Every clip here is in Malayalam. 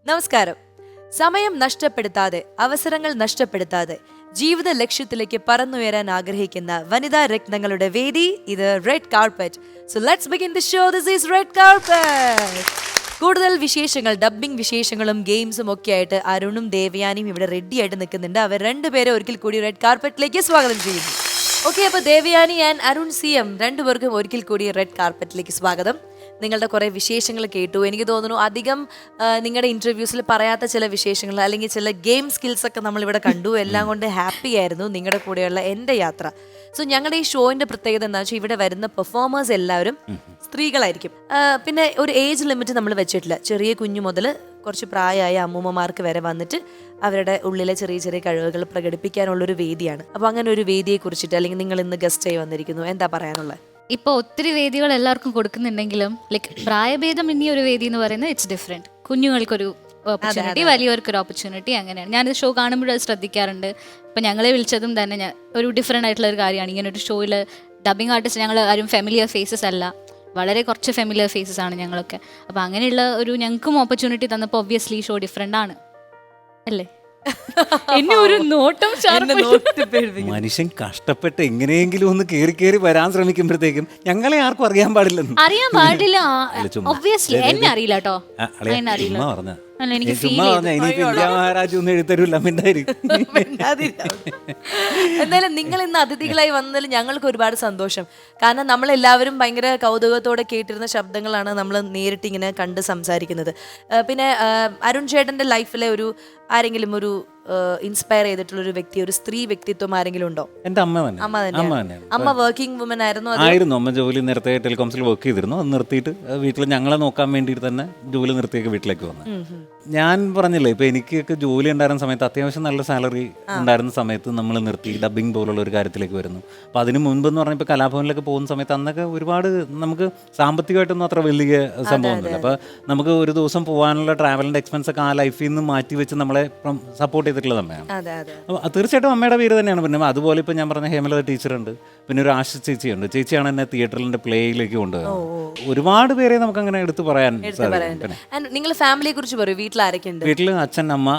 നമസ്കാരം. സമയം നഷ്ടപ്പെടുത്താതെ, അവസരങ്ങൾ നഷ്ടപ്പെടുത്താതെ ജീവിത ലക്ഷ്യത്തിലേക്ക് പറന്നുയരാൻ ആഗ്രഹിക്കുന്ന വനിതാ രത്നങ്ങളുടെ വേദി ഇത് red carpet. So let's begin the show. This is red carpet. കൂടുതൽ വിശേഷങ്ങൾ, ഡബ്ബിംഗ് വിശേഷങ്ങളും ഗെയിംസും ഒക്കെ ആയിട്ട് അരുണും ദേവയാനിയും ഇവിടെ റെഡി ആയിട്ട് നിൽക്കുന്നുണ്ട്. അവർ രണ്ടുപേരെ ഒരിക്കൽ കൂടി റെഡ് കാർപ്പറ്റിലേക്ക് സ്വാഗതം ചെയ്യുന്നു. ഓക്കെ, അപ്പോൾ ദേവയാനി ആൻഡ് അരുൺ CM രണ്ടുപേർക്കും ഒരിക്കൽ കൂടി റെഡ് കാർപ്പറ്റിലേക്ക് സ്വാഗതം. നിങ്ങളുടെ കുറേ വിശേഷങ്ങൾ കേട്ടു. എനിക്ക് തോന്നുന്നു അധികം നിങ്ങളുടെ ഇൻ്റർവ്യൂസിൽ പറയാത്ത ചില വിശേഷങ്ങൾ അല്ലെങ്കിൽ ചില ഗെയിം സ്കിൽസൊക്കെ നമ്മളിവിടെ കണ്ടു. എല്ലാം കൊണ്ട് ഹാപ്പി ആയിരുന്നു നിങ്ങളുടെ കൂടെയുള്ള എൻ്റെ യാത്ര. സോ ഞങ്ങളുടെ ഈ ഷോയിൻ്റെ പ്രത്യേകത എന്താണെന്ന് വെച്ചാൽ ഇവിടെ വരുന്ന പെർഫോമേഴ്സ് എല്ലാവരും സ്ത്രീകളായിരിക്കും. പിന്നെ ഒരു ഏജ് ലിമിറ്റ് നമ്മൾ വെച്ചിട്ടില്ല. ചെറിയ കുഞ്ഞു മുതൽ കുറച്ച് പ്രായമായ അമ്മൂമ്മമാർക്ക് വരെ വന്നിട്ട് അവരുടെ ഉള്ളിലെ ചെറിയ ചെറിയ കഴിവുകൾ പ്രകടിപ്പിക്കാനുള്ളൊരു വേദിയാണ്. അപ്പോൾ അങ്ങനെ ഒരു വേദിയെ കുറിച്ചിട്ട് അല്ലെങ്കിൽ നിങ്ങൾ ഇന്ന് ഗസ്റ്റായി വന്നിരിക്കുന്നു, എന്താ പറയാനുള്ളത്? ഇപ്പോൾ ഒത്തിരി വേദികൾ എല്ലാവർക്കും കൊടുക്കുന്നുണ്ടെങ്കിലും ലൈക്ക് പ്രായഭേദം ഇനി ഒരു വേദി എന്ന് പറയുന്നത് ഇറ്റ്സ് ഡിഫറെൻറ്റ്. കുഞ്ഞുങ്ങൾക്കൊരു ഓപ്പർച്യൂണിറ്റി, വലിയവർക്കൊരു ഓപ്പർച്യൂണിറ്റി, അങ്ങനെയാണ്. ഞാനിത് ഷോ കാണുമ്പോഴും അത് ശ്രദ്ധിക്കാറുണ്ട്. ഇപ്പം ഞങ്ങളെ വിളിച്ചതും തന്നെ ഒരു ഡിഫറെൻ്റ് ആയിട്ടുള്ള ഒരു കാര്യമാണ്. ഇങ്ങനെ ഒരു ഷോയിൽ ഡബിങ് ആർട്ടിസ്റ്റ് ഞങ്ങൾ ആരും ഫെമിലിയർ ഫേസസ് അല്ല, വളരെ കുറച്ച് ഫെമിലിയർ ഫേസസ് ആണ് ഞങ്ങളൊക്കെ. അപ്പോൾ അങ്ങനെയുള്ള ഒരു ഞങ്ങൾക്കും ഓപ്പർച്യൂണിറ്റി തന്നപ്പോൾ ഒബ്വിയസ്ലി ഷോ ഡിഫറെൻ്റ് ആണ് അല്ലേ? എന്നെ ഒരു നോട്ടം മനുഷ്യൻ കഷ്ടപ്പെട്ട് എങ്ങനെയെങ്കിലും ഒന്ന് കേറി വരാൻ ശ്രമിക്കുമ്പോഴത്തേക്കും ഞങ്ങളെ ആർക്കും അറിയാൻ പാടില്ലെന്ന്. അറിയാൻ പാടില്ല. ഒബ്വിയസ്ലി എന്നെ അറിയില്ല കേട്ടോ, എന്നെ അറിയില്ല. എന്തായാലും നിങ്ങൾ ഇന്ന് അതിഥികളായി വന്നതിൽ ഞങ്ങൾക്ക് ഒരുപാട് സന്തോഷം. കാരണം നമ്മളെല്ലാവരും ഭയങ്കര കൗതുകത്തോടെ കേട്ടിരുന്ന ശബ്ദങ്ങളാണ് നമ്മൾ നേരിട്ട് ഇങ്ങനെ കണ്ട് സംസാരിക്കുന്നത്. പിന്നെ അരുൺ ചേട്ടന്റെ ലൈഫിലെ ഒരു ആരെങ്കിലും ഒരു ഇൻസ്പയർ ചെയ്തിട്ടുള്ള ഒരു വ്യക്തി, ഒരു സ്ത്രീ വ്യക്തിത്വം ആരെങ്കിലും ഉണ്ടോ? എന്റെ അമ്മ തന്നെ. അമ്മ വർക്കിംഗ് വുമൻ ആയിരുന്നു? അമ്മ ജോലി നേരത്തെ ടെലികോംസിൽ വർക്ക് ചെയ്തിരുന്നു. അത് നിർത്തിയിട്ട് വീട്ടിൽ ഞങ്ങളെ നോക്കാൻ വേണ്ടിയിട്ട് തന്നെ ജോലി നിർത്തിയൊക്കെ വീട്ടിലേക്ക് വന്നു. ഞാൻ പറഞ്ഞില്ലേ, ഇപ്പൊ എനിക്കൊക്കെ ജോലി ഉണ്ടായിരുന്ന സമയത്ത്, അത്യാവശ്യം നല്ല സാലറി ഉണ്ടായിരുന്ന സമയത്ത് നമ്മൾ നിർത്തി ഡബിങ് പോലുള്ള ഒരു കാര്യത്തിലേക്ക് വരുന്നു. അപ്പൊ അതിന് മുൻപെന്ന് പറഞ്ഞാൽ ഇപ്പൊ കലാഭവനിലൊക്കെ പോകുന്ന സമയത്ത് അന്നൊക്കെ ഒരുപാട് നമുക്ക് സാമ്പത്തികമായിട്ടൊന്നും അത്ര വലിയ സംഭവമൊന്നുമില്ല. അപ്പൊ നമുക്ക് ഒരു ദിവസം പോകാനുള്ള ട്രാവലിന്റെ എക്സ്പെൻസ് ഒക്കെ ആ ലൈഫിൽ നിന്ന് മാറ്റി വെച്ച് നമ്മളെ സപ്പോർട്ട് ചെയ്തിട്ടുള്ളത് അമ്മയാണ്. അപ്പോൾ തീർച്ചയായിട്ടും അമ്മയുടെ പേര് തന്നെയാണ്. പിന്നെ അതുപോലെ ഇപ്പം ഞാൻ പറഞ്ഞ ഹേമലത ടീച്ചറുണ്ട്, പിന്നെ ഒരു ആശ ചേച്ചിയുണ്ട്. ചേച്ചിയാണ് എന്നെ തിയേറ്ററിന്റെ പ്ലേയിലേക്ക് കൊണ്ടുപോകുന്നത്. ഒരുപാട് പേരെ നമുക്ക് അങ്ങനെ എടുത്തു പറയാൻ. നിങ്ങൾ ഫാമിലിയെ കുറിച്ച് പറയൂ. വീട്ടിൽ ആരൊക്കെ ഉണ്ട്? വീട്ടിൽ അച്ഛൻ, അമ്മ,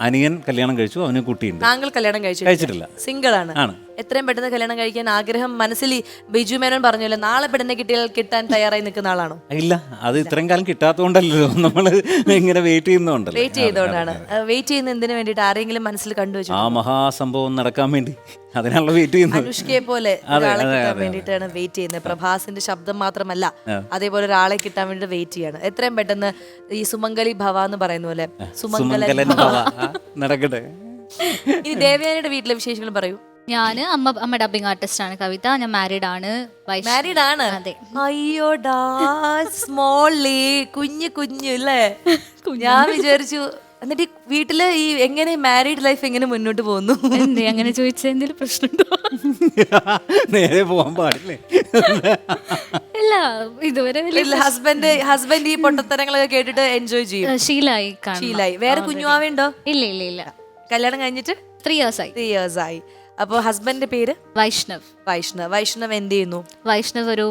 അനിയൻ കല്യാണം കഴിച്ചു, അവന് കുട്ടിയുണ്ട്. താങ്കൾ കല്യാണം കഴിച്ചിട്ടില്ല? സിംഗിൾ ആണ്. എത്രയും പെട്ടെന്ന് കല്യാണം കഴിക്കാൻ ആഗ്രഹം മനസ്സിൽ? ബിജു മേനോൻ പറഞ്ഞല്ലോ, നാളെ പെട്ടെന്ന് കിട്ടാൻ തയ്യാറായി നിൽക്കുന്ന ആളാണോ? ഇല്ല, അത് ഇത്രയും കാലം കിട്ടാത്തതുകൊണ്ടല്ലോ, നമ്മള് ഇങ്ങനെ വെയിറ്റ് ചെയ്തുകൊണ്ടാണ്. വെയിറ്റ് ചെയ്യുന്ന എന്തിനു വേണ്ടിയിട്ട്? ആരെങ്കിലും മനസ്സിൽ കണ്ടുവച്ചു ആ മഹാസംഭവം നടക്കാൻ വേണ്ടി, അതിനാണല്ലോ വെയിറ്റ് ചെയ്യുന്നത്. അനുഷ്കയെ പോലെ ഒരാളെ കിട്ടാൻ വേണ്ടിയിട്ടാണ് വെയിറ്റ് ചെയ്യുന്നത്. പ്രഭാസിന്റെ ശബ്ദം മാത്രമല്ല, അതേപോലെ ഒരാളെ കിട്ടാൻ വേണ്ടി വെയിറ്റ് ചെയ്യാണ്. എത്രയും പെട്ടെന്ന് ഈ സുമംഗലി ഭവ എന്ന് പറയുന്ന പോലെ സുമംഗലൻ ഭവ നടക്കട്ടെ. ഇനി ദേവയാനിയുടെ വീട്ടിലെ വിശേഷങ്ങൾ പറയൂ. ഞാന് അമ്മ ഡബിങ് ആർട്ടിസ്റ്റ് ആണ്. കവിത. ഞാൻ മാരീഡ് ആണ്. അതെ. അയ്യോടാ, സ്മോളി കുഞ്ഞു അല്ലേ? ഞാൻ വിചാരിച്ചു. എന്നിട്ട് വീട്ടില് ഈ എങ്ങനെ മാരീഡ് ലൈഫ് എങ്ങനെ മുന്നോട്ട് പോകുന്നു? അങ്ങനെ ചോദിച്ചാൽ എന്തെങ്കിലും പ്രശ്നമുണ്ടോ? നേരെ പോകാൻ പാടില്ലേ? ഇല്ല, ഇതുവരെ ഹസ്ബൻഡ് ഈ പൊട്ടത്തരങ്ങളൊക്കെ കേട്ടിട്ട് എൻജോയ് ചെയ്യും. ശീലായി. വേറെ കുഞ്ഞുമാവേണ്ടോ? ഇല്ല. കല്യാണം കഴിഞ്ഞിട്ട് 3 years ആയി. അപ്പൊ ഹസ്ബൻഡിന്റെ പേര് വൈഷ്ണവ് എന്ത് ചെയ്യുന്നു? വൈഷ്ണവ് ഒരു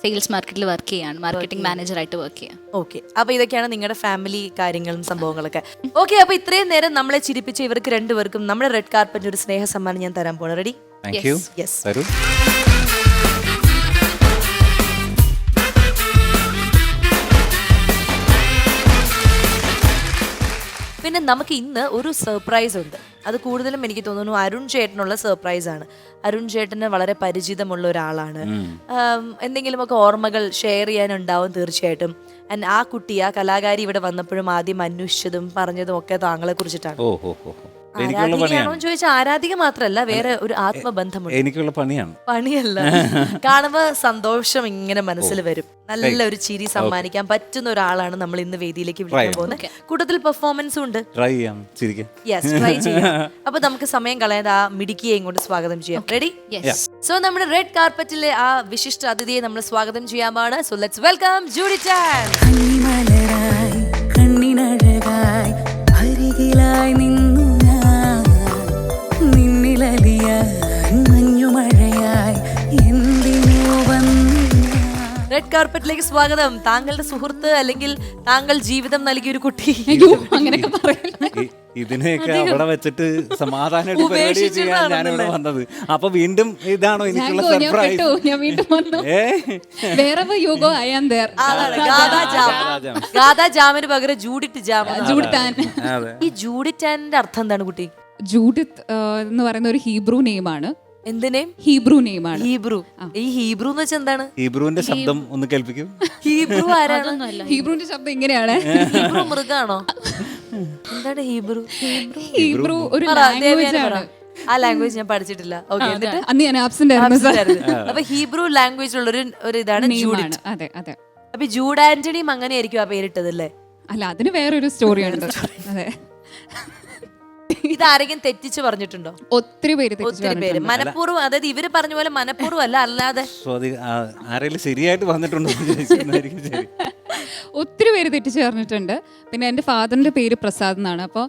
സെയിൽസ് മാർക്കറ്റിൽ വർക്ക് ചെയ്യാണ്. മാർക്കറ്റിംഗ് മാനേജർ ആയിട്ട് വർക്ക് ചെയ്യാം. ഓക്കെ, അപ്പൊ ഇതൊക്കെയാണ് നിങ്ങളുടെ ഫാമിലി കാര്യങ്ങളും സംഭവങ്ങളൊക്കെ. ഓക്കെ, അപ്പൊ ഇത്രയും നേരം നമ്മളെ ചിരിപ്പിച്ച ഇവർക്ക് രണ്ടുപേർക്കും നമ്മുടെ റെഡ് കാർപ്പറ്റ് ഒരു സ്നേഹ സമ്മാനം ഞാൻ തരാൻ പോണു. റെഡി? യെസ്. പിന്നെ നമുക്ക് ഇന്ന് ഒരു സർപ്രൈസ് ഉണ്ട്. അത് കൂടുതലും എനിക്ക് തോന്നുന്നു അരുൺ ചേട്ടനുള്ള സർപ്രൈസ് ആണ്. അരുൺ ചേട്ടന് വളരെ പരിചിതമുള്ള ഒരാളാണ്. എന്തെങ്കിലുമൊക്കെ ഓർമ്മകൾ ഷെയർ ചെയ്യാനുണ്ടാവും തീർച്ചയായിട്ടും. ആൻഡ് ആ കുട്ടി, ആ കലാകാരി ഇവിടെ വന്നപ്പോഴും ആദ്യം അന്വേഷിച്ചതും പറഞ്ഞതും ഒക്കെ താങ്കളെ കുറിച്ചിട്ടാണ്. ആരാധികയാണോ ചോദിച്ചാൽ ആരാധിക മാത്രല്ല, വേറെ ഒരു ആത്മബന്ധമുണ്ട്. എനിക്കുള്ള പണിയല്ല. കാണുമ്പോ സന്തോഷം ഇങ്ങനെ മനസ്സിൽ വരും. നല്ല ഒരു ചിരി സമ്മാനിക്കാൻ പറ്റുന്ന ഒരാളാണ് നമ്മൾ ഇന്ന് വേദിയിലേക്ക് വിളിക്കാൻ പോകുന്നത്. കൂടുതൽ പെർഫോമൻസും ഉണ്ട്. ട്രൈ ചെയ്യാം. അപ്പൊ നമുക്ക് സമയം കളയാതെ ആ മിടുക്കിയെ ഇങ്ങോട്ട് സ്വാഗതം ചെയ്യാം. റെഡി? സോ നമ്മുടെ റെഡ് കാർപ്പറ്റിലെ ആ വിശിഷ്ട അതിഥിയെ നമ്മൾ സ്വാഗതം ചെയ്യാമാണ്. So let's welcome Judy Chan. Red കാർപ്പറ്റിലേക്ക് സ്വാഗതം. താങ്കളുടെ സുഹൃത്ത് അല്ലെങ്കിൽ താങ്കൾ ജീവിതം നൽകിയ ഒരു കുട്ടി. അയ്യോ അങ്ങനെയൊക്കെ പറയല്ലേ. ഇതിനെയൊക്കെ അവിടെ വെച്ചിട്ട് സമാധാനമായിട്ട് പരിപാടി ചെയ്യാൻ ഞാനിവിടെ വന്നത്. അപ്പൊ വീണ്ടും ഇതാണോ എനിക്കുള്ള സർപ്രൈസ്? ഞാൻ വീണ്ടും വന്നു. Wherever you go, I am there. അതാണ് ഗാഥാ ജാം. ഗാഥാ ജാമിന് പകരം ജൂഡിറ്റ് ജാം. ജൂഡിത്താൻ. ഈ ജൂഡിറ്റാനിന്റെ അർത്ഥം എന്താണ് കുട്ടി? ജൂഡിത്ത് എന്ന് പറയുന്ന ഒരു ഹീബ്രു നെയിമാണ്. എന്ത് നെയിം? ഹീബ്രു നെയിമാണ്. ഹീബ്രു. ഈ ഹീബ്രു എന്ന് വെച്ചാൽ എന്താണ്? ഹീബ്രുവിന്റെ ശബ്ദം ഒന്ന് കേൾപ്പിക്കും. ഹീബ്രു ആരാണ്? ഹീബ്രുവിന്റെ ശബ്ദം ഇങ്ങനെയാണ്. ഹീബ്രു മൃഗാണോ? എന്താണ് ഹീബ്രു? ഹീബ്രു ഒരു പറ, ലാംഗ്വേജ് ദേവയാനി പറ. ആണ്. ആ ലാംഗ്വേജ് ഞാൻ പഠിച്ചിട്ടില്ല. ഓക്കെ, എന്നിട്ട് അന്ന് ഞാൻ ആബ്സെന്റ് ആയിരുന്നു സാർ. അപ്പൊ ഹീബ്രു ലാംഗ്വേജിലുള്ള ഒരു ഇതാണ് ജൂഡിറ്റ്. അതെ അതെ. അപ്പൊ ജൂഡ് ആന്റണിയും അങ്ങനെയായിരിക്കും ആ പേരിട്ടതല്ലേ? അല്ല, അതിന് വേറൊരു സ്റ്റോറി ഉണ്ട്. അതെ, ഇത് ആരെങ്കിലും തെറ്റിച്ച് പറഞ്ഞിട്ടുണ്ടോ? ഒത്തിരി പേര് ഒത്തിരി പേര് മനഃപൂർവ്വം, അതായത് ഇവര് പറഞ്ഞ പോലെ മനഃപൂർവ്വം അല്ല, അല്ലാതെ ആരെങ്കിലും ശരിയായിട്ട് വന്നിട്ടുണ്ടോ ചോദിക്കുന്നതായിരിക്കും ശരി. ഒത്തിരി പേര് തെറ്റിച്ച് പറഞ്ഞിട്ടുണ്ട്. പിന്നെ എൻ്റെ ഫാദറിന്റെ പേര് പ്രസാദ് എന്നാണ്. അപ്പോൾ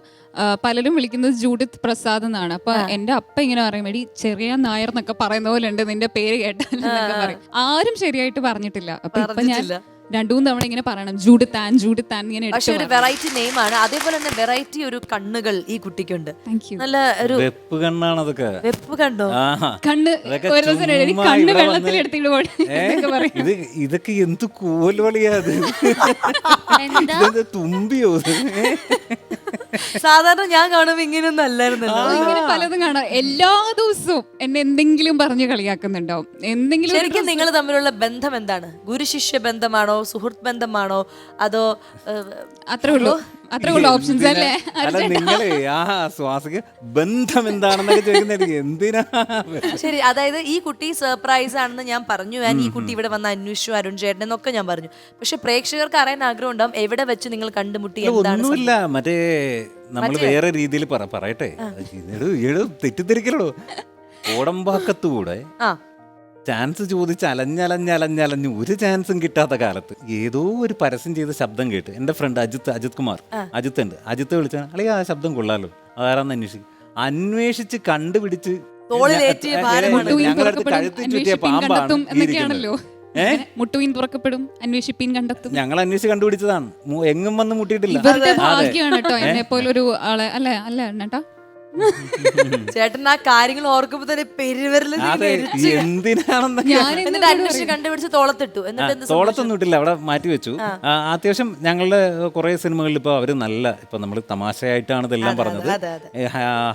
പലരും വിളിക്കുന്നത് ജൂഡിത്ത് പ്രസാദ് എന്നാണ്. അപ്പൊ എൻ്റെ അപ്പ ഇങ്ങനെ പറയും, എടി ചെറിയ നായർ എന്നൊക്കെ പറയുന്ന പോലെ ഉണ്ട് നിന്റെ പേര് കേട്ടാൽ പറയും. ആരും ശരിയായിട്ട് പറഞ്ഞില്ല. അപ്പൊ ഇപ്പൊ ഞാൻ 2-3 തവണ ഇങ്ങനെ പറയണം, ജൂഡിത്താൻ ജൂഡിത്താൻ ഇങ്ങനെ. പക്ഷെ ഒരു വെറൈറ്റി നെയിമാണ്. അതേപോലെ തന്നെ വെറൈറ്റി ഒരു കണ്ണുകൾ ഈ കുട്ടിക്കുണ്ട്. നല്ല ഒരു വെപ്പ് കണ്ണാണ് അതൊക്കെ. വെപ്പ് കണ്ടോ? കണ്ണ് ഒരു ദിവസം എഴുതി, കണ്ണ് വെള്ളത്തിൽ എടുത്തിട്ട് പോയി. ഇതൊക്കെ എന്ത് കോൽവളിയാ അത്? തുമ്പിയോ? സാധാരണ ഞാൻ കാണുമ്പോ ഇങ്ങനെയൊന്നും അല്ലായിരുന്നല്ലോ. ഇങ്ങനെ പലതും കാണാം. എല്ലാ ദിവസവും എന്നെ എന്തെങ്കിലും പറഞ്ഞ് കളിയാക്കുന്നുണ്ടാവും. എന്തെങ്കിലും. ശരിക്കും നിങ്ങൾ തമ്മിലുള്ള ബന്ധം എന്താണ്? ഗുരുശിഷ്യ ബന്ധമാണോ, സുഹൃത്ത് ബന്ധമാണോ, അതോ? അത്രേ ഉള്ളൂ ഓപ്ഷൻസ് അല്ലേ? അല്ല, നിങ്ങളെ ആ സ്വാസിക ബന്ധം എന്താണെന്നൊക്കെ ചോദിക്കുന്നത് എന്തിനാ? ശരി, അതായത് ഈ കുട്ടി സർപ്രൈസ് ആണെന്ന് ഞാൻ പറഞ്ഞു. ഈ കുട്ടി ഇവിടെ വന്ന് അന്വേഷിച്ചു അരുൺ ചേട്ടൻ എന്നൊക്കെ ഞാൻ പറഞ്ഞു. പക്ഷെ പ്രേക്ഷകർക്ക് അറിയാൻ ആഗ്രഹം ഉണ്ടാവും, എവിടെ വെച്ച് നിങ്ങൾ കണ്ടുമുട്ടി? ഒന്നുമില്ല, മറ്റേ നമ്മൾ വേറെ രീതിയിൽ പറയട്ടെ. തെറ്റിദ്ധരിക്കലോ. ഓടമ്പാക്കത്തൂടെ ചാൻസ് ചോദിച്ച് അലഞ്ഞ് ഒരു ചാൻസും കിട്ടാത്ത കാലത്ത് ഏതോ ഒരു പരസ്യം ചെയ്ത ശബ്ദം കേട്ട് എൻ്റെ ഫ്രണ്ട് അജിത് കുമാർ, അജിത്ത് വിളിച്ചാൽ അളിയ ആ ശബ്ദം കൊള്ളാലോ, അതാരാന്ന് അന്വേഷിച്ച് കണ്ടുപിടിച്ച് ഞങ്ങളടുത്ത് കഴുത്തി ചുറ്റിയ പാമ്പാണ് ഇരിക്കുന്നത്. മുട്ടുവീൻ തുറക്കപ്പെടും, അന്വേഷിപ്പീൻ കണ്ടെത്തും. ഞങ്ങൾ അന്വേഷിച്ച് കണ്ടുപിടിച്ചതാണ്, എങ്ങും വന്ന് മുട്ടിയിട്ടില്ല. ഇവരുടെ ഭാഗ്യമാണ് കേട്ടോ എന്നെ പോലൊരു ആളെ. അല്ല കേട്ടോ ചേട്ടൻ ആ കാര്യങ്ങൾ ഓർക്കുമ്പോ തന്നെ പെരുവരല് അന്വേഷിച്ച് കണ്ടുപിടിച്ച് തോളത്തിട്ടു. തോളത്തൊന്നും ഇട്ടില്ല, അവിടെ മാറ്റി വെച്ചു. അത്യാവശ്യം ഞങ്ങളുടെ കുറെ സിനിമകളിൽ ഇപ്പൊ അവര് നല്ല, ഇപ്പൊ നമ്മൾ തമാശയായിട്ടാണ് ഇതെല്ലാം പറഞ്ഞത്.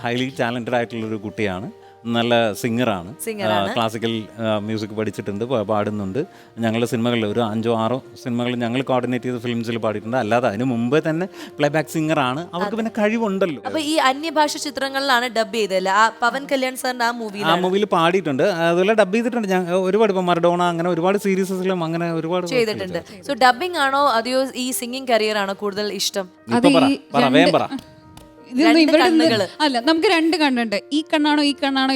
ഹൈലി ടാലന്റഡ് ആയിട്ടുള്ള ഒരു കുട്ടിയാണ്, നല്ല സിംഗറാണ്, ക്ലാസിക്കൽ മ്യൂസിക് പഠിച്ചിട്ടുണ്ട്, പാടുന്നുണ്ട്. ഞങ്ങളുടെ സിനിമകളിൽ ഒരു 5-6 സിനിമകൾ ഞങ്ങൾ കോർഡിനേറ്റ് ചെയ്ത ഫിലിംസിൽ പാടിയിട്ടുണ്ട്. അല്ലാതെ അതിന് മുമ്പേ തന്നെ പ്ലേബാക്ക് സിംഗറാണ്, അവർക്ക് പിന്നെ കഴിവുണ്ടല്ലോ. അപ്പൊ ഈ അന്യഭാഷ ചിത്രങ്ങളിലാണ് ഡബ് ചെയ്തല്ലേ? ആ പവൻ കല്യാൺ സാറിന്റെ ആ മൂവിയിൽ പാടിയിട്ടുണ്ട്. അതുപോലെ ഡബ് ചെയ്തിട്ടുണ്ട് ഞാൻ ഒരുപാട്. ഇപ്പൊ മറഡോണ അങ്ങനെ ഒരുപാട് സീരീസിലും അങ്ങനെ ഒരുപാട് ചെയ്തിട്ടുണ്ട്. സോ ഡബിംഗ് ആണോ അതെയോ ഈ സിംഗിങ് കരിയർ ആണോ കൂടുതൽ ഇഷ്ടം? അല്ല, നമുക്ക് 2 കണ്ണുണ്ട്. ഈ കണ്ണാണോ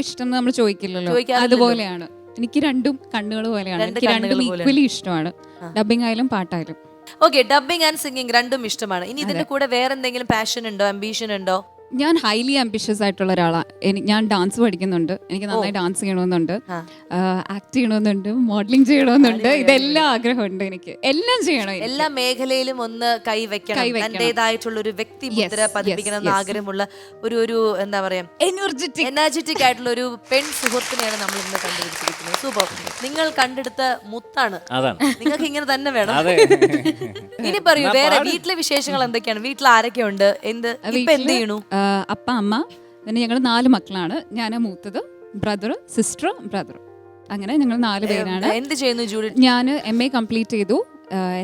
ഇഷ്ടം എന്ന് നമ്മൾ ചോദിക്കില്ലല്ലോ. അതുപോലെയാണ് എനിക്ക് 2 കണ്ണുകൾ പോലെയാണ്. എനിക്ക് 2 ഈക്വലി ഇഷ്ടമാണ്, ഡബിംഗ് ആയാലും പാട്ടായാലും. ഓക്കെ, ഡബിംഗ് ആൻഡ് സിംഗിങ് രണ്ടും ഇഷ്ടമാണ്. ഇനി ഇതിന്റെ കൂടെ വേറെ എന്തെങ്കിലും പാഷൻ ഉണ്ടോ, അംബീഷൻ ഉണ്ടോ? ഞാൻ ഹൈലി ആംബിഷ്യസ് ആയിട്ടുള്ള ഒരാളാണ്. ഞാൻ ഡാൻസ് പഠിക്കുന്നുണ്ട്, എനിക്ക് നന്നായി ഡാൻസ് ചെയ്യണമെന്നുണ്ട്, ആക്ട് ചെയ്യണമെന്നുണ്ട്, മോഡലിംഗ് ചെയ്യണമെന്നുണ്ട്. ഇതെല്ലാം ആഗ്രഹമുണ്ട് എനിക്ക്. എല്ലാം ചെയ്യണം, എല്ലാ മേഖലയിലും ഒന്ന് കൈവയ്ക്കണം, എന്റേതായിട്ടുള്ള ഒരു വ്യക്തിമുദ്ര പതിപ്പിക്കണം എന്ന് ആഗ്രഹമുള്ള ഒരു എന്താ പറയാ എനർജറ്റിക് ആയിട്ടുള്ള ഒരു പെൺ സുഹൃത്തിനെയാണ് നമ്മൾ ഇന്ന് കണ്ടുപിടിച്ചിരിക്കുന്നത്. സൂപ്പർ. നിങ്ങൾ കണ്ടെടുത്ത മുത്താണ്. നിങ്ങൾക്ക് ഇങ്ങനെ തന്നെ വേണം. ഇനി പറയൂ, വേറെ വീട്ടിലെ വിശേഷങ്ങൾ എന്തൊക്കെയാണ്? വീട്ടിൽ ആരൊക്കെ ഉണ്ട്? എന്ത് ചെയ്യണു? അപ്പ, അമ്മ, പിന്നെ ഞങ്ങൾ 4 മക്കളാണ്. ഞാൻ മൂത്തത്, ബ്രദർ, സിസ്റ്റർ, ബ്രദർ. അങ്ങനെ ഞങ്ങൾ 4 പേരാണ്. എന്ത് ചെയ്യുന്നു ജൂഡി? ഞാൻ MA കംപ്ലീറ്റ് ചെയ്തു,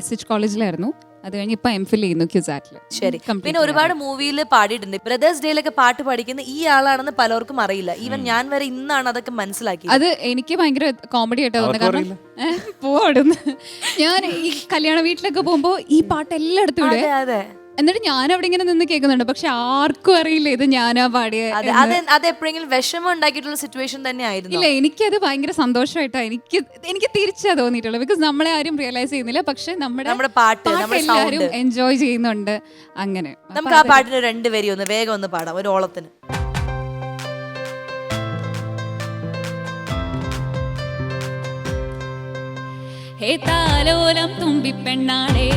SH കോളേജിലായിരുന്നു. അത് കഴിഞ്ഞ് ഇപ്പൊ MPhil ചെയ്യുന്നു ക്യുസാറ്റിൽ. ശരി. പിന്നെ ഒരുപാട് മൂവിയിൽ പാടിയിട്ടുണ്ട്. ബ്രദേഴ്സ് ഡേയിലൊക്കെ പാട്ട് പഠിക്കുന്ന ഈ ആളാണെന്ന് പലർക്കും അറിയില്ല. ഈവൻ ഞാൻ വരെ ഇന്നാണ് അതൊക്കെ മനസ്സിലാക്കി. അത് എനിക്ക് ഭയങ്കര കോമഡി ആയിട്ട് തോന്നുന്നത്. കാരണം പോടുന്നു ഞാൻ ഈ കല്യാണ വീട്ടിലൊക്കെ പോകുമ്പോ ഈ പാട്ട് എല്ലായിടത്തും ഇടും. എന്നിട്ട് ഞാൻ അവിടെ ഇങ്ങനെ നിന്ന് കേൾക്കുന്നുണ്ട്, പക്ഷെ ആർക്കും അറിയില്ല ഇത് ഞാനാ പാടിയ. അത് എപ്പോഴെങ്കിലും വിഷമം ഉണ്ടാക്കിയിട്ടുള്ള സിറ്റുവേഷൻ തന്നെ ആയിരുന്നു? ഇല്ല, എനിക്കത് ഭയങ്കര സന്തോഷമായിട്ടാണ് എനിക്ക് തിരിച്ചാ തോന്നിയിട്ടുള്ളത്. ബിക്കോസ് നമ്മളെ ആരും റിയലൈസ് ചെയ്യുന്നില്ല, പക്ഷെ നമ്മുടെ പാട്ട് എല്ലാവരും എൻജോയ് ചെയ്യുന്നുണ്ട്. അങ്ങനെ നമുക്ക് ആ പാട്ടിന് 2 വരി ഒന്ന് വേഗം ഒന്ന് പാടാം, ഒരു ഓളത്തിന്. ഹേ താലോലം തുമ്പിപ്പെണ്ണാളെ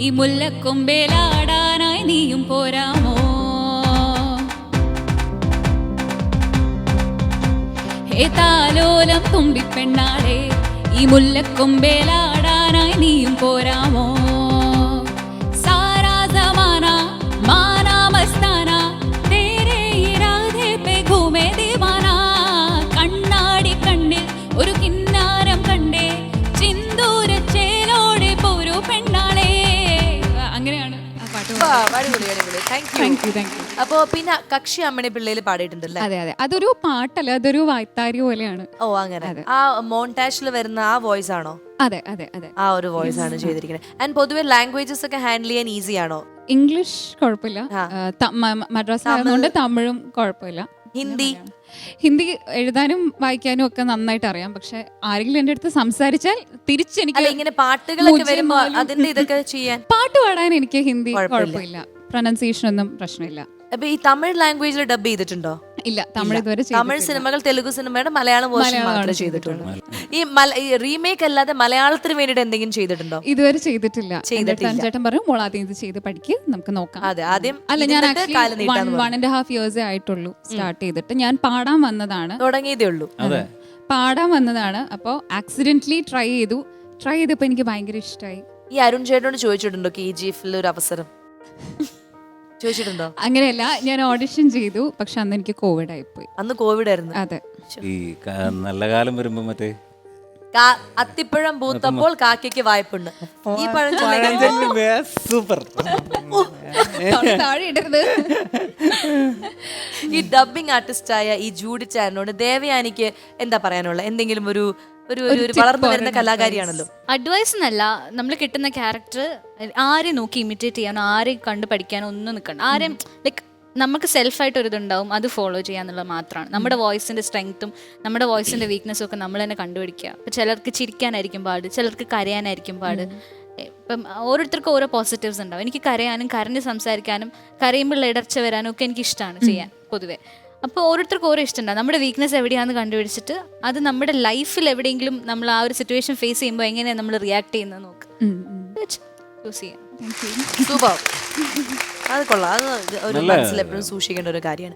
ഈ മുല്ലക്കൊമ്പേലാടാനായി നീയും പോരാമോ? ഹേ താലോലം തുമ്പിപ്പെണ്ണാളെ ഈ മുല്ലക്കൊമ്പേലാടാനായി നീയും പോരാമോ? സാരാ സമാന മാനാ മസ്താന തേരെ ഇരാദെ പേ ഘൂമേ ദീവാന. കണ്ണാടി കണ്ണിൽ ഒരു കിന്നാരം കണ്ടേ ചിന്തൂര ചേലോടെ പോരൂ പെണ്ണാളെ. അങ്ങനെയാണ് ആ പാട്ട്. അടിപൊളി അടിപൊളി. Thank you. അപ്പോ പിന്നെ കക്ഷി അമ്മണി പിള്ളയിൽ പാടിയിട്ടുണ്ടല്ലേ? അതെ അതെ, അതൊരു പാട്ടല്ല, അതൊരു വായ്ത്താരി പോലെയാണ്. ഓ അങ്ങനെ. ആ മോണ്ടാഷിൽ വരുന്ന ആ വോയിസ് ആണോ? അതെ അതെ അതെ, ആ ഒരു വോയിസ് ആണ് ചെയ്തിരിക്കുന്നത്. ആൻഡ് പൊതുവെ ലാംഗ്വേജസ് ഒക്കെ ഹാൻഡിൽ ചെയ്യാൻ ഈസി ആണോ? ഇംഗ്ലീഷ് കുഴപ്പമില്ല, മദ്രാസിലായതുകൊണ്ട് തമിഴും കുഴപ്പമില്ല. ഹിന്ദി? ഹിന്ദി എഴുതാനും വായിക്കാനും ഒക്കെ നന്നായിട്ട് അറിയാം. പക്ഷെ ആരെങ്കിലും എൻ്റെ അടുത്ത് സംസാരിച്ചാൽ തിരിച്ചെനിക്ക് ഇങ്ങനെ പാട്ടുകളൊക്കെ വരുമ്പോ അതിന്റെ ഇതൊക്കെ ചെയ്യാൻ പാട്ട് പാടാൻ എനിക്ക് ഹിന്ദി കുഴപ്പമില്ല, പ്രൊനൗൺസിയേഷൻ ഒന്നും പ്രശ്നമില്ല. അപ്പൊ ഈ തമിഴ് ലാംഗ്വേജിൽ ഡബ് ചെയ്തിട്ടുണ്ടോ? ഇല്ല, തമിഴ് ഇതുവരെ തമിഴ് സിനിമകൾ തെലുഗു സിനിമയുടെ മലയാളം വേർഷൻ മാത്രമേ ചെയ്തിട്ടുള്ളൂ. ഈ റീമേക്ക് അല്ലാതെ മലയാളത്തിന് വേണ്ടിട്ട് എന്തെങ്കിലും ചെയ്തിട്ടുണ്ടോ? ഇതുവരെ ചെയ്തിട്ടില്ല. ചേട്ടൻ പറഞ്ഞു മോളാദ്യം ഇത് ചെയ്ത് പഠിക്ക്, നമുക്ക് നോക്കാം. അതെ, ആദ്യം അല്ല, ഞാൻ 1.5 years ആയിട്ടുള്ളൂ സ്റ്റാർട്ട് ചെയ്തിട്ട്. ഞാൻ പാടാൻ വന്നതാണ്, തുടങ്ങിയതേ ഉള്ളൂ. പാടാൻ വന്നതാണ്. അപ്പോൾ ആക്സിഡന്റലി ട്രൈ ചെയ്തപ്പോൾ എനിക്ക് ഭയങ്കര ഇഷ്ടമായി. ഈ അരുൺ ചേട്ടനോട് ചോദിച്ചിട്ടുണ്ടോ KGF ഒരു അവസരം? ചോദിച്ചിട്ടുണ്ടോ? അങ്ങനെയല്ല, ഞാൻ ഓഡിഷൻ ചെയ്തു, പക്ഷെ അന്ന് എനിക്ക് കോവിഡ് ആയിപ്പോയി. അന്ന് കോവിഡ് ആയിരുന്നു. അതെ. ഈ നല്ല കാലം വരുമ്പോ മറ്റേ അത്തിപ്പഴം പൂത്തപ്പോൾ കാക്കയ്ക്ക് വായ്പുണ്ട്. ഈ പഴം സൂപ്പർ. താഴെ ഇടരുത്. ഈ ഡബിംഗ് ആർട്ടിസ്റ്റായ ഈ ജൂഡി ചാരനോട് ദേവയാനിക്ക് എന്താ പറയാനുള്ള? എന്തെങ്കിലും ഒരു വളർന്നു വരുന്ന കലാകാരിയാണല്ലോ. അഡ്വൈസ് എന്നല്ല, നമ്മൾ കിട്ടുന്ന ക്യാരക്ടർ ആരെ നോക്കി ഇമിറ്റേറ്റ് ചെയ്യാനോ ആരെ കണ്ട് പഠിക്കാനോ ഒന്നും നിൽക്കണം. ആരെയും ലൈക്ക് നമുക്ക് സെൽഫായിട്ട് ഒരു ഇതുണ്ടാവും, അത് ഫോളോ ചെയ്യാന്നുള്ളത് മാത്രമാണ്. നമ്മുടെ വോയിസിന്റെ സ്ട്രെങ്ത്തും നമ്മുടെ വോയിസിന്റെ വീക്ക്നെസ്സും ഒക്കെ നമ്മൾ തന്നെ കണ്ടുപിടിക്കുക. ഇപ്പം ചിലർക്ക് ചിരിക്കാനായിരിക്കും പാട്, ചിലർക്ക് കരയാനായിരിക്കും പാട്. ഇപ്പം ഓരോരുത്തർക്കും ഓരോ പോസിറ്റീവ്സ് ഉണ്ടാവും. എനിക്ക് കരയാനും കരഞ്ഞ് സംസാരിക്കാനും കരയുമ്പോൾ ഇടർച്ച വരാനും ഒക്കെ എനിക്ക് ഇഷ്ടമാണ് ചെയ്യാൻ പൊതുവെ. അപ്പോൾ ഓരോരുത്തർക്കും ഓരോ ഇഷ്ടമുണ്ടാകും. നമ്മുടെ വീക്ക്നെസ് എവിടെയാണെന്ന് കണ്ടുപിടിച്ചിട്ട് അത് നമ്മുടെ ലൈഫിൽ എവിടെയെങ്കിലും നമ്മൾ ആ ഒരു സിറ്റുവേഷൻ ഫേസ് ചെയ്യുമ്പോൾ എങ്ങനെയാണ് നമ്മൾ റിയാക്ട് ചെയ്യുന്നത് നോക്ക്. ചൂസ് ചെയ്യാം. സൂപ്പർ. അത് കൊള്ളാം. അത് ഒരു മനസ്സിൽ എപ്പോഴും സൂക്ഷിക്കേണ്ട ഒരു കാര്യമാണ്.